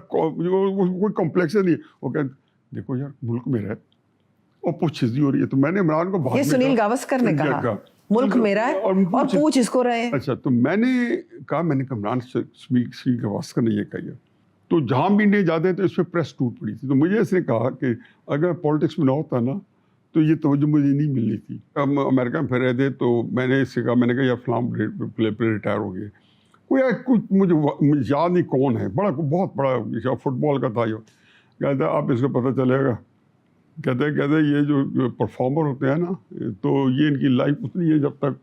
کوئی کمپلیکس نہیں. وہ کہتے دیکھو یار ملک میرا ہے اور پوچھ ہو رہی ہے. تو میں نے عمران کو بات, یہ سنیل گاوسکر نے کہا ملک میرا ہے اور پوچھ اس کو رہے ہیں. اچھا, تو میں نے کہا عمران سنیل گاوسکر نے یہ کہا. تو جہاں بھی انڈیا جاتے ہیں تو اس پہ پریس ٹوٹ پڑی تھی. تو مجھے اس نے کہا کہ اگر پالیٹکس میں نہ ہوتا نا تو یہ توجہ مجھے نہیں ملنی تھی. ہم امریکہ میں پھر رہے تھے تو میں نے اس سے کہا, میں نے کہا یا فلاں پلے ریٹائر ہو گئے. کچھ مجھے یاد نہیں کون ہے, بہت بڑا فٹ بال کا تھا. کہتا ہے آپ اس کو پتہ چلے گا. کہتے یہ جو پرفارمر ہوتے ہیں نا, تو یہ ان کی لائف اتنی ہے جب تک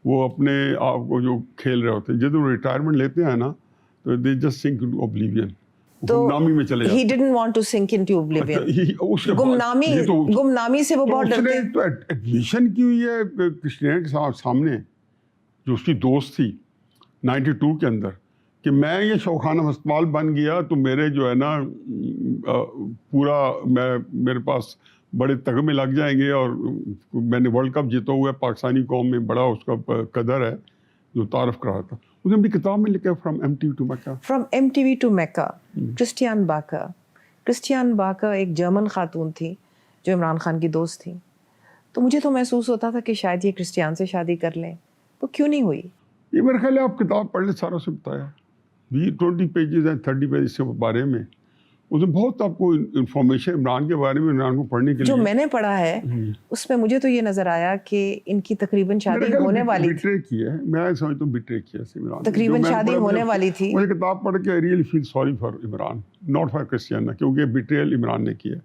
وہ اپنے آپ کو جو کھیل رہے ہوتے ہیں. جب وہ ریٹائرمنٹ لیتے ہیں نا تو they just sink into oblivion, گمنامی میں چلے جاتے ہیں. He didn't want to sink into oblivion. گمنامی سے وہ بہت ڈرتے ہیں. تو ایڈمیشن کی ہوئی ہے کرسٹینا کے سامنے, جو اس کی دوست تھی 92 کے اندر, کہ میں یہ شوخانہ ہسپتال بن گیا تو میرے جو ہے نا پورا میرے پاس بڑے تگمے لگ جائیں گے, اور میں نے ورلڈ کپ جیتا ہوا ہے پاکستانی قوم میں, بڑا اس کا قدر ہے جو تعارف کرا تھا. اس نے اپنی کتاب میں لکھا from MTV to Mecca. From MTV to Mecca. Kristiane Backer ایک جرمن خاتون تھی جو عمران خان کی دوست تھی. تو مجھے تو محسوس ہوتا تھا کہ شاید یہ کرسٹیان سے شادی کر لیں, وہ کیوں نہیں ہوئی؟ یہ میرے خیال ہے آپ کتاب پڑھ لیں, سارا سے بتایا. 20 پیجز ہیں, 30 پیجز کے بارے میں. اس میں بہت آپ کو انفارمیشن عمران کے بارے میں, عمران کو پڑھنے کے لیے. جو میں نے پڑھا ہے اس میں مجھے تو یہ نظر آیا کہ ان کی تقریباً شادی ہونے والی تھی. بٹرے کی ہے, میں سمجھتا ہوں بٹرے کیا ہے عمران. تقریباً شادی ہونے والی تھی. مجھے کتاب پڑھ کے I really feel sorry for Imran, not for Kristina, کیونکہ بٹریل عمران نے کیا ہے.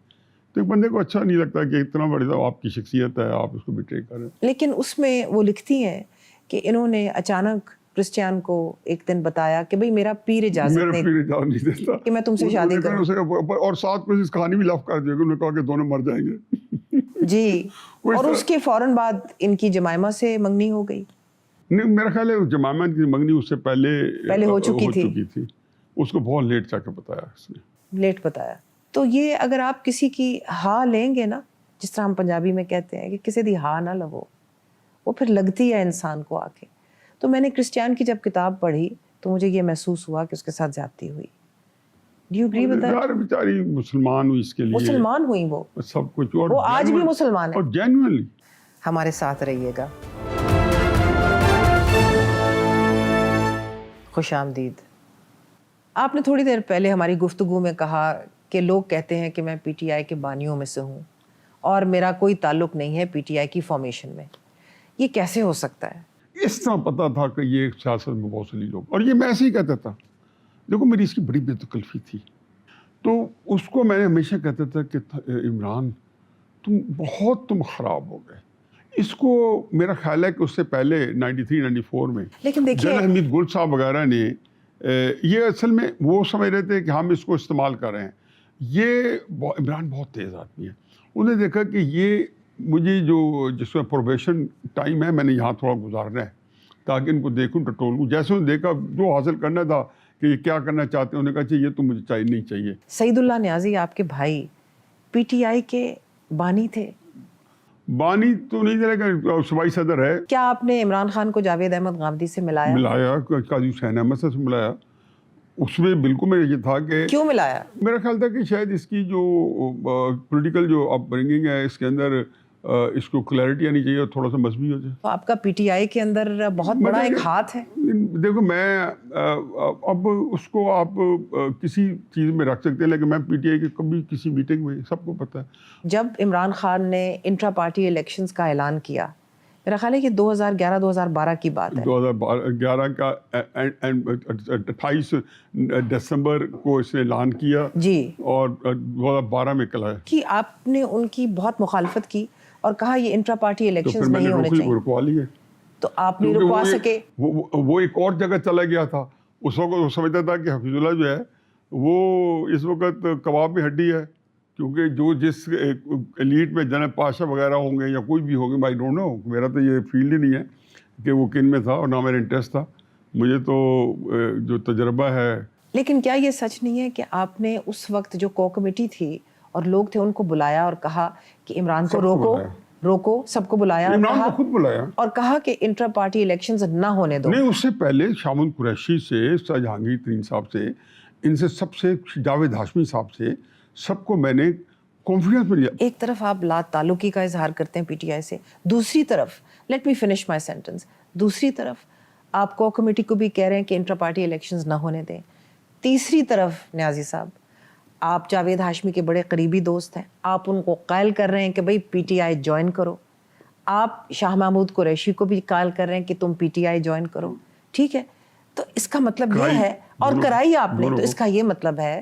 تو ایک بندے کو اچھا نہیں لگتا کہ اتنا بڑی آپ کی شخصیت ہے, آپ اس کو بٹرے کریں. لیکن اس میں وہ لکھتی ہیں کہ انہوں نے اچانک کرسٹیان کو ایک دن بتایا کہ بھئی میرا پیر اجازت نہیں دیتا کہ میں تم سے شادی کروں, اور ساتھ میں اس کہانی بھی لف کر دیا کہ انہوں نے کہا کہ دونوں مر جائیں گے. جی, اور اس کے فوراً بعد ان کی جمائمہ سے منگنی ہو گئی. نہیں, میرا خیال ہے جمائمہ کی منگنی اس سے پہلے ہو چکی تھی. اس کو بہت لیٹ جا کے بتایا اس نے, لیٹ بتایا. تو یہ اگر آپ کسی کی ہاں لیں گے نا, جس طرح ہم پنجابی میں کہتے ہیں کہ کسی دی ہاں نہ لو, وہ پھر لگتی ہے انسان کو آ کے. تو میں نے کرسٹیان کی جب کتاب پڑھی تو مجھے یہ محسوس ہوا کہ اس کے ساتھ زیادتی ہوئی. Do you agree with that? یار بیچاری مسلمان ہوئی, اس کے لیے مسلمان ہوئی, وہ سب کچھ, اور وہ آج بھی مسلمان ہے. اور جینوئنلی ہمارے ساتھ رہیے گا. خوش آمدید. آپ نے تھوڑی دیر پہلے ہماری گفتگو میں کہا کہ لوگ کہتے ہیں کہ میں PTI کے بانیوں میں سے ہوں اور میرا کوئی تعلق نہیں ہے PTI کی فارمیشن میں. یہ کیسے ہو سکتا ہے؟ اس طرح پتا تھا کہ یہ سیاست میں بہت سے لوگ, اور یہ میں ایسے ہی کہتا تھا. دیکھو میری اس کی بڑی بے تکلفی تھی, تو اس کو میں نے ہمیشہ کہتا تھا کہ عمران تم خراب ہو گئے. اس کو میرا خیال ہے کہ اس سے پہلے 93-94 میں لیکن دیکھیے جنرل حمید گل صاحب وغیرہ نے یہ اصل میں وہ سمجھ رہے تھے کہ ہم اس کو استعمال کر رہے ہیں. یہ عمران بہت تیز آدمی ہے. انہوں نے دیکھا کہ یہ مجھے جو جس میں پروبیشن ٹائم ہے میں نے یہاں تھوڑا گزارنا ہے تاکہ ان کو دیکھوں ٹٹولوں. جیسے انہوں نے دیکھا جو حاصل کرنا تھا کہ یہ کیا کرنا چاہتے ہیں, انہوں نے کہا یہ تو مجھے چاہیے نہیں چاہیے. سعید اللہ نیازی آپ کے بھائی پی ٹی آئی کے بانی تھے. بانی تو نہیں دے گا, صوبائی صدر ہے. کیا آپ نے عمران خان کو جاوید احمد غامدی سے ملایا؟ قاضی حسین احمد سے ملایا. اس میں بالکل میں یہ تھا کہ کیوں ملایا؟ میرا خیال تھا کہ شاید اس کی جو پولیٹیکل جو اپ برنگنگ ہے اس کے اندر اس کو کلیئرٹی آنی چاہیے اور تھوڑا سا مذہبی ہو جائے. تو آپ کا پی ٹی آئی کے اندر بہت بڑا ایک ہاتھ ہے. دیکھو میں اب اس کو آپ کسی چیز میں رکھ سکتے ہیں, لیکن میں پی ٹی آئی کے کبھی کسی میٹنگ میں سب کو پتہ ہے. جب عمران خان نے انٹرا پارٹی الیکشنز کا اعلان کیا, میرا خیال ہے کہ 2011-2012 کی بات ہے. 2011 کا 28 دسمبر کو اس نے اعلان کیا جی, اور 2012 میں کل ہے کہ آپ نے ان کی بہت مخالفت کی اور کہا یہ انٹرا پارٹی الیکشنز نہیں ہونے چاہیے. رکوا لی ہے. تو آپ نہیں رکوا سکے. وہ ایک اور جگہ چلا گیا تھا. اس وقت وہ سمجھتا تھا کہ حفیظ اللہ جو ہے وہ اس وقت کباب میں ہڈی ہے, کیونکہ جو جس ایلیٹ میں جنرل پاشا وغیرہ ہوں گے یا کوئی بھی ہوگی, آئی ڈونٹ نو, میرا تو یہ فیلڈ ہی نہیں ہے کہ وہ کن میں تھا اور نہ میرا انٹرسٹ تھا. مجھے تو جو تجربہ ہے. لیکن کیا یہ سچ نہیں ہے کہ آپ نے اس وقت جو کو کمیٹی تھی اور لوگ تھے ان کو بلایا اور کہا کہ عمران کو روکو, سب کو بلایا, عمران کو خود بلایا اور کہا کہ انٹرا پارٹی الیکشنز نہ ہونے دو؟ نہیں, اس سے پہلے شامل قریشی سے, سر جہانگیر ترین صاحب سے, ان سے سب سے, جاوید ہاشمی صاحب سے, سب کو میں نے کانفیڈنس میں لیا. ایک طرف آپ لا تعلقی کا اظہار کرتے ہیں پی ٹی آئی سے, دوسری طرف let me finish my sentence, دوسری طرف آپ کو کمیٹی کو بھی کہہ رہے ہیں کہ انٹرا پارٹی الیکشنز نہ ہونے دیں. تیسری طرف نیازی صاحب آپ جاوید ہاشمی کے بڑے قریبی دوست ہیں, آپ ان کو قائل کر رہے ہیں کہ بھائی پی ٹی آئی جوائن کرو. آپ شاہ محمود قریشی کو بھی قائل کر رہے ہیں کہ تم پی ٹی آئی جوائن کرو. ٹھیک ہے, تو اس کا مطلب یہ ہے, اور کرائی آپ نے, تو اس کا یہ مطلب ہے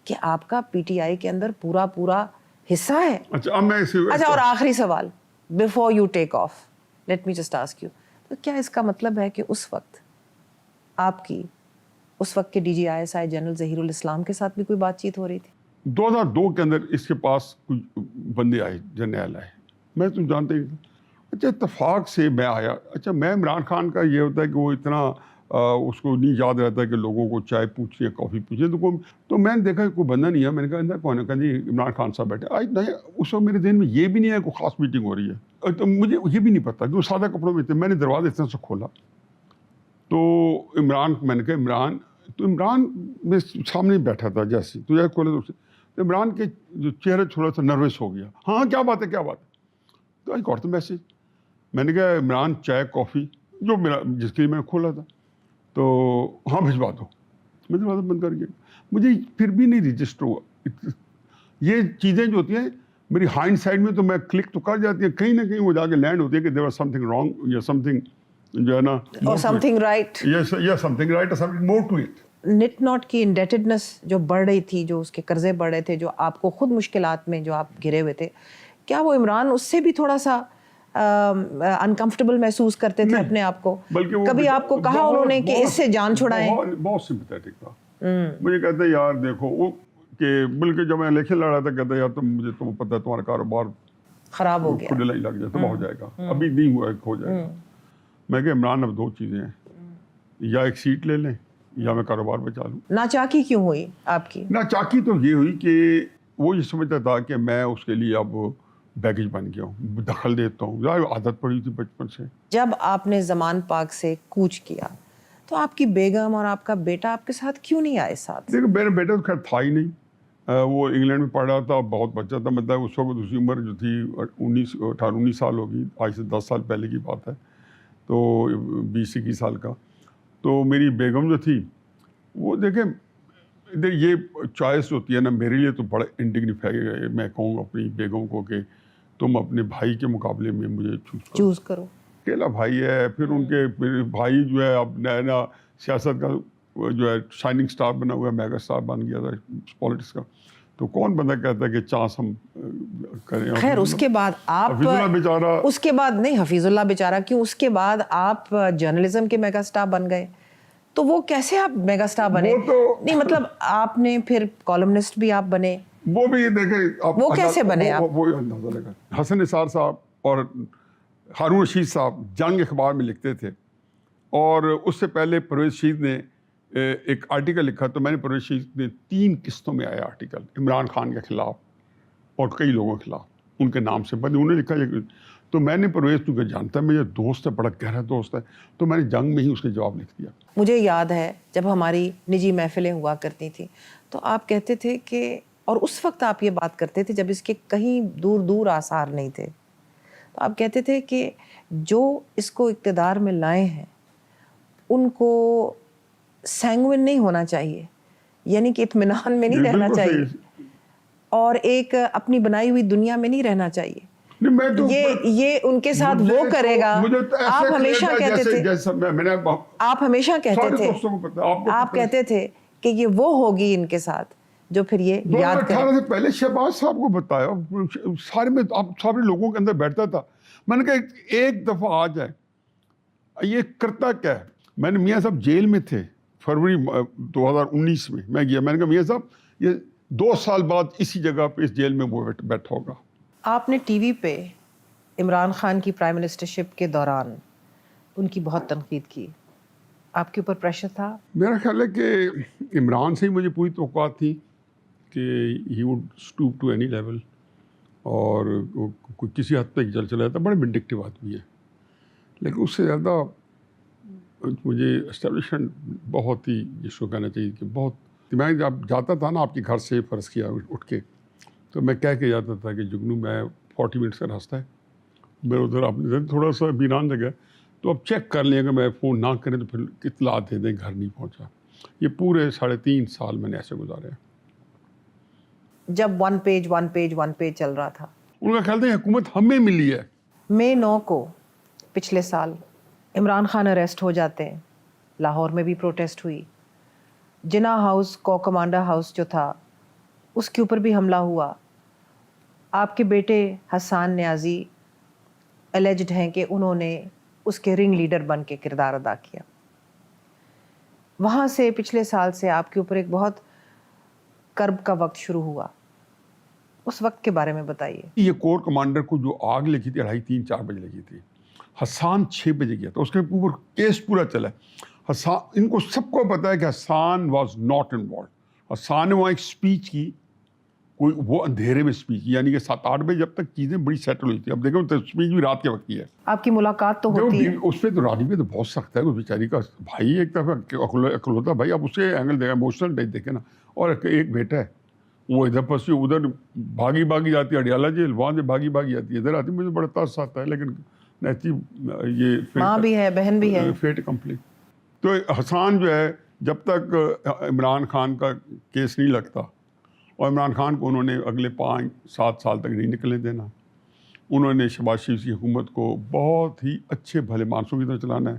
کہ آپ کا پی ٹی آئی کے اندر پورا حصہ ہے. اچھا, اور آخری سوال before you take of, let me just ask you, تو کیا اس کا مطلب ہے کہ اس وقت آپ کی اس وقت کے D G I S I general Zaheer ul-Islam کے ساتھ بھی کوئی بات چیت ہو رہی تھی؟ 2002 کے اندر اس کے پاس کچھ بندے آئے, جرنیل آئے, میں تم جانتے ہی. اچھا, اتفاق سے میں آیا. اچھا, میں عمران خان کا یہ ہوتا ہے کہ وہ اتنا اس کو نہیں یاد رہتا ہے کہ لوگوں کو چائے پوچھیں, کافی پوچھیں, تو میں نے دیکھا کہ کوئی بندہ نہیں ہے. میں نے کہا اندر کون ہے؟ کہا جی عمران خان صاحب بیٹھے. آج نہیں, اس وقت میرے ذہن میں یہ بھی نہیں ہے کوئی خاص میٹنگ ہو رہی ہے. تو مجھے یہ بھی نہیں پتا کہ وہ سادہ کپڑوں میں تھے. میں نے دروازہ اس طرح سے کھولا تو عمران, میں نے کہا عمران, تو عمران میں سامنے بیٹھا تھا جیسے, تو جیسے کھولے تو عمران کے جو چہرہ تھوڑا سا نروس ہو گیا. ہاں کیا بات ہے, کیا بات ہے؟ تو آئی گاٹ دی میسج. میں نے کہا عمران چائے کافی جو میرا جس کے لیے میں نے کھولا تھا, تو ہاں بھجوا دو. میں دروازہ بند کر گیا. مجھے پھر بھی نہیں رجسٹر ہوا. یہ چیزیں جو ہوتی ہیں میری ہائنڈ سائڈ میں تو میں کلک تو کر جاتی ہیں, کہیں نہ کہیں وہ جا کے لینڈ ہوتی ہے کہ there was some thing wrong یا سم تھنگ جو ہے نا, اور سم تھنگ رائٹ, یا سم تھنگ رائٹ اور something more to it. نٹ ناٹ کی انڈیٹڈنس جو بڑھ رہی تھی, جو اس کے قرضے بڑھ رہے تھے, جو آپ کو خود مشکلات میں جو آپ گھرے ہوئے تھے, کیا وہ عمران اس سے بھی تھوڑا سا انکمفرٹیبل محسوس کرتے تھے اپنے آپ کو؟ کبھی آپ کو کہا انہوں نے کہ اس سے جان چھڑائیں؟ بہت سمپیتھیٹک تھا. مجھے کہتے یار دیکھو وہ, کہ بلکہ جب میں الیکشن لڑ رہا تھا کہتا یار تمہیں پتہ ہے تمہارا کاروبار خراب ہو گیا, لگ جائے, تباہ ہو جائے گا, ابھی نہیں ہوا ہو جائے گا. میں کہ عمران اب دو چیزیں ہیں, یا ایک سیٹ لے لیں یا میں کاروبار بچا لوں. ناچاکی کیوں ہوئی آپ کی؟ ناچاکی تو یہ ہوئی کہ وہ یہ سمجھتا تھا کہ میں اس کے لیے اب بیگیج بن گیا ہوں, دخل دیتا ہوں. عادت پڑی تھی بچپن سے. جب آپ نے زمان پاک سے کوچ کیا تو آپ کی بیگم اور آپ کا بیٹا آپ کے ساتھ کیوں نہیں آئے ساتھ؟ دیکھو میرا بیٹا تو خیر تھا ہی نہیں, وہ انگلینڈ میں پڑھ رہا تھا, بہت بچہ تھا. مطلب اس وقت اس کی عمر جو تھی 18-19 سال ہوگی, آج سے 10 سال پہلے کی بات ہے, تو 20-21 سال کا. تو میری بیگم جو تھی وہ دیکھیں یہ چوائس ہوتی ہے نا, میرے لیے تو بڑا انڈگنیفائی ہے. میں کہوں اپنی بیگم کو کہ تم اپنے بھائی کے مقابلے میں مجھے چوز کرو. اکیلا بھائی ہے, پھر ان کے بھائی جو ہے اب نیا سیاست کا جو ہے شائننگ سٹار بنا ہوا ہے, میگا سٹار بن گیا تھا پالیٹکس کا. تو کون بندہ کہتا ہے کہ چانس ہم کریں. خیر اس کے بعد آپ حفیظ اللہ بیچارہ, اس کے بعد نہیں, حفیظ اللہ بیچارہ کیوں, اس کے بعد آپ جرنلزم کے میگا اسٹار بن گئے, تو وہ کیسے آپ میگا اسٹار بنے؟ نہیں مطلب آپ نے پھر کالمنسٹ بھی آپ بنے, وہ بھی دیکھیں آپ, وہ کیسے بنے آپ؟ وہ اندازہ لگا. حسن نثار صاحب اور ہارون رشید صاحب جنگ اخبار میں لکھتے تھے, اور اس سے پہلے پرویز رشید نے ایک آرٹیکل لکھا, تو میں نے پرویز رشید نے 3 قسطوں میں آیا آرٹیکل عمران خان کے خلاف اور کئی لوگوں کے خلاف, ان کے نام سے انہوں نے لکھا. تو میں نے پرویز کیونکہ جانتا ہے میرا دوست ہے, بڑا گہرا دوست ہے, تو میں نے جنگ میں ہی اس کے جواب لکھ دیا. مجھے یاد ہے جب ہماری نجی محفلیں ہوا کرتی تھیں تو آپ کہتے تھے کہ, اور اس وقت آپ یہ بات کرتے تھے جب اس کے کہیں دور دور آثار نہیں تھے, تو آپ کہتے تھے کہ جو اس کو اقتدار میں لائے ہیں ان کو سینگوین نہیں ہونا چاہیے, یعنی کہ اطمینان میں نہیں رہنا چاہیے, اور ایک اپنی بنائی ہوئی دنیا میں نہیں رہنا چاہیے. یہ ان کے ساتھ وہ کرے گا. آپ ہمیشہ کہتے تھے, آپ ہمیشہ کہتے تھے, آپ کہتے تھے کہ یہ وہ ہوگی ان کے ساتھ جو پھر یہ یاد کریں. 2018 سے پہلے شہباز صاحب کو بتایا, سارے میں آپ سارے لوگوں کے اندر بیٹھتا تھا. میں نے کہا ایک دفعہ آ جائے, یہ کرتا کیا ہے. میں نے میاں صاحب جیل میں تھے فروری 2019 میں, میں گیا, میں نے کہا میاں صاحب یہ 2 سال بعد اسی جگہ پہ اس جیل میں وہ بیٹھا ہوگا. آپ نے ٹی وی پہ عمران خان کی پرائم منسٹرشپ کے دوران ان کی بہت تنقید کی, آپ کے اوپر پریشر تھا؟ میرا خیال ہے کہ عمران سے ہی مجھے پوری توقعات تھی کہ he would stoop to any level, اور کسی حد تک چلا جاتا. بڑے وینڈکٹیو آدمی ہے, لیکن اس سے زیادہ مجھے اسٹیبلشمنٹ بہت ہی, جس کو کہنا چاہیے کہ بہت. میں جب جاتا تھا نا آپ کے گھر سے فرض کیا اٹھ کے, تو میں کہہ کے جاتا تھا کہ جگنو میں 40 منٹس کا راستہ ہے میرا ادھر, آپ نے تھوڑا سا ویران جگہ, تو آپ چیک کر لیں, اگر میں فون نہ کریں تو پھر اطلاع دے دیں گھر نہیں پہنچا. یہ پورے 3.5 سال میں نے ایسے گزارے ہیں. جب ون پیج چل رہا تھا, ان کا خیال تھا حکومت ہمیں ملی ہے. مئی 9 کو پچھلے سال عمران خان اریسٹ ہو جاتے ہیں, لاہور میں بھی پروٹیسٹ ہوئی, جناح ہاؤس کو کمانڈر ہاؤس جو تھا اس کے اوپر بھی حملہ ہوا. آپ کے بیٹے حسان نیازی الیجڈ ہیں کہ انہوں نے اس کے رنگ لیڈر بن کے کردار ادا کیا. وہاں سے پچھلے سال سے آپ کے اوپر ایک بہت کرب کا وقت شروع ہوا, اس وقت کے بارے میں بتائیے. یہ کور کمانڈر کو جو آگ لگی تھی 2:30-4 بجے لگی تھی, حسان 6 بجے گیا تھا, اس کے اوپر کیس پورا چلا. حسان, ان کو سب کو پتا ہے کہ حسان واز ناٹ انوالوڈ. حسان نے وہاں ایک اسپیچ کی, کوئی وہ اندھیرے میں اسپیچ کی, یعنی کہ 7-8 بجے جب تک چیزیں بڑی سیٹل ہوئی تھی. اب دیکھو اسپیچ بھی رات کے وقت کی ہے. آپ کی ملاقات تو ہوتی ہے اس پہ, تو رانی پہ تو بہت سخت ہے, بیچاری کا بھائی ایک دفعہ عقل ہوتا بھائی, آپ اسے اینگل دیکھیں, ایموشنل دیکھیں نا. اور ایک بیٹا ہے, وہ ادھر پھنسی, ادھر بھاگی جاتی ہے اڈیالہ جیل, وہاں سے بھاگی آتی ہے, ادھر آتی. مجھے بڑا ترس آتا ہے, لیکن یہ ماں بھی ہے, بہن بھی ہے, فیٹ کمپلیٹ. تو حسان جو ہے, جب تک عمران خان کا کیس نہیں لگتا, اور عمران خان کو انہوں نے اگلے 5-7 سال تک نہیں نکلنے دینا, انہوں نے شہباز شریف کی حکومت کو بہت ہی اچھے بھلے مانسوں کی طرح چلانا ہے.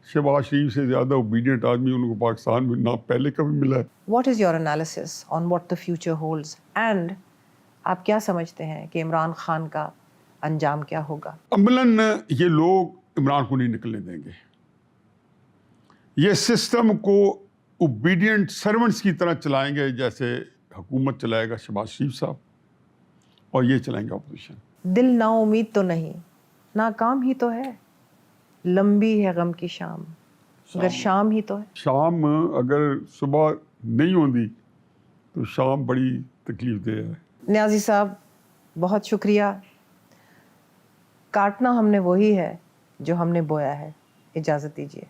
شہباز شریف سے زیادہ اوبیڈینٹ آدمی ان کو پاکستان میں نہ پہلے کبھی ملا ہے. What is your analysis on what the future holds, and آپ کیا سمجھتے ہیں کہ عمران خان کا انجام کیا ہوگا؟ عملاً یہ لوگ عمران کو نہیں نکلنے دیں گے. یہ سسٹم کو اوبیڈینٹ سرونٹس کی طرح چلائیں گے, جیسے حکومت چلائے گا شہباز شریف صاحب, اور یہ چلائیں گے اپوزیشن. دل نا امید تو نہیں, ناکام ہی تو ہے, لمبی ہے غم کی شام, اگر شام ہی تو ہے. شام اگر صبح نہیں ہوتی تو شام بڑی تکلیف دہ ہے. نیازی صاحب بہت شکریہ. کاٹنا ہم نے وہی ہے جو ہم نے بویا ہے. اجازت دیجیے.